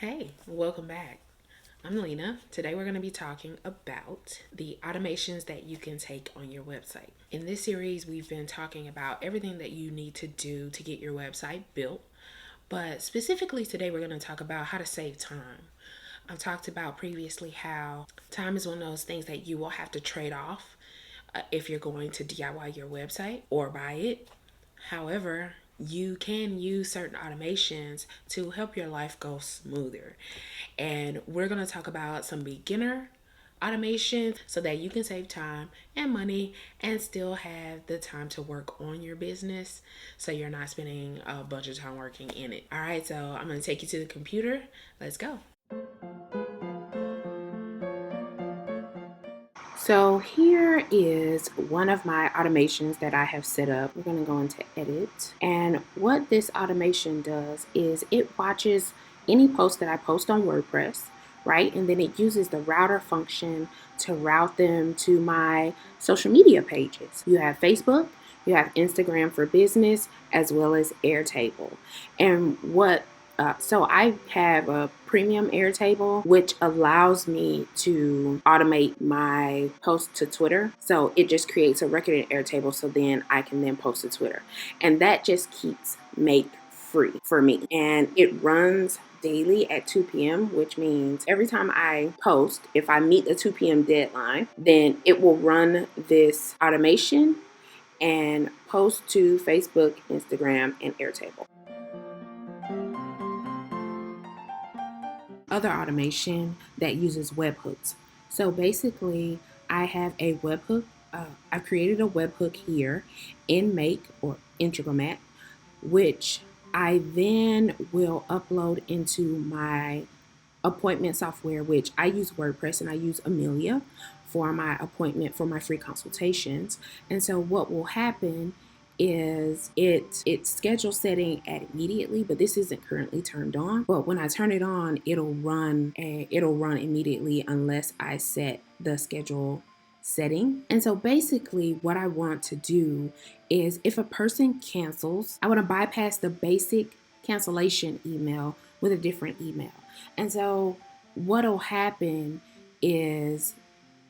Hey, welcome back. I'm Lena. Today we're going to be talking about the automations that you can take on your website. In this series, we've been talking about everything that you need to do to get your website built, but specifically today we're going to talk about how to save time. I've talked about previously how time is one of those things that you will have to trade off if you're going to DIY your website or buy it. However, you can use certain automations to help your life go smoother. And we're going to talk about some beginner automation so that you can save time and money and still have the time to work on your business so you're not spending a bunch of time working in it. All right, so I'm going to take you to the computer. Let's go. So here is one of my automations that I have set up. We're going to go into edit. And what this automation does is it watches any post that I post on WordPress, right? And then it uses the router function to route them to my social media pages. You have Facebook, you have Instagram for business, as well as Airtable. And so I have a premium Airtable, which allows me to automate my post to Twitter. So it just creates a record in Airtable, so then I can then post to Twitter. And that just keeps Make free for me. And it runs daily at 2 p.m., which means every time I post, if I meet the 2 p.m. deadline, then it will run this automation and post to Facebook, Instagram, and Airtable. Other automation that uses webhooks. So basically, I have a webhook. I've created a webhook here in Make or Integromat, which I then will upload into my appointment software, which I use WordPress and I use Amelia for my appointment for my free consultations. And so what will happen is it's schedule setting at immediately, but this isn't currently turned on. But when I turn it on, it'll run immediately unless I set the schedule setting. And so basically what I want to do is if a person cancels, I want to bypass the basic cancellation email with a different email. And so what'll happen is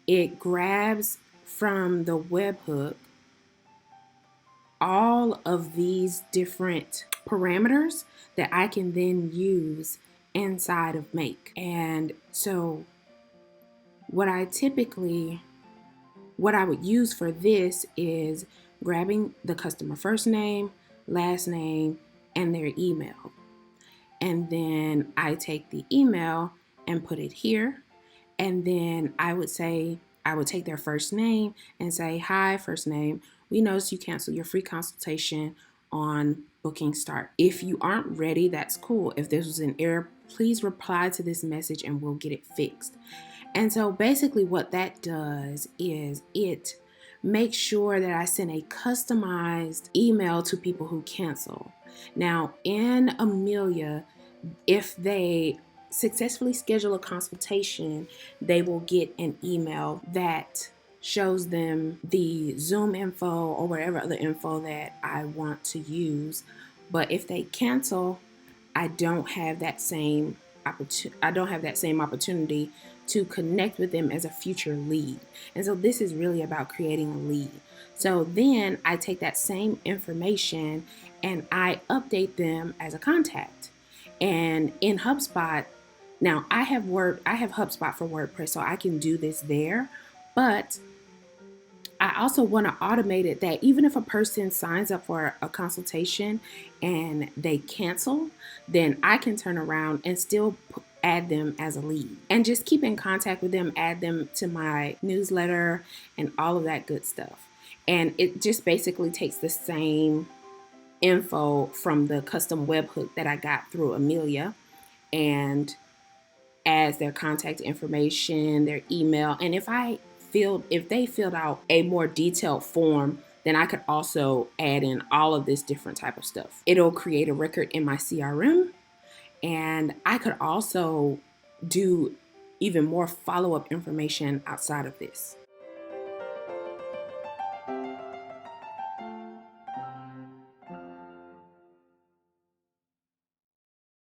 it grabs from the webhook all of these different parameters that I can then use inside of Make. And so what I would use for this is grabbing the customer first name, last name, and their email. And then I take the email and put it here. And then I would take their first name and say, hi, first name, we noticed you canceled your free consultation on booking start. If you aren't ready, that's cool. If this was an error, please reply to this message and we'll get it fixed. And so basically what that does is it makes sure that I send a customized email to people who cancel. Now in Amelia, if they successfully schedule a consultation, they will get an email that shows them the Zoom info or whatever other info that I want to use. But if they cancel, I don't have that same opportunity to connect with them as a future lead. And so this is really about creating a lead. So then I take that same information and I update them as a contact. And in HubSpot, now I have HubSpot for WordPress, so I can do this there. But I also want to automate it that even if a person signs up for a consultation and they cancel, then I can turn around and still add them as a lead and just keep in contact with them, add them to my newsletter and all of that good stuff. And it just basically takes the same info from the custom webhook that I got through Amelia and adds their contact information, their email. And if they filled out a more detailed form, then I could also add in all of this different type of stuff. It'll create a record in my CRM, and I could also do even more follow-up information outside of this.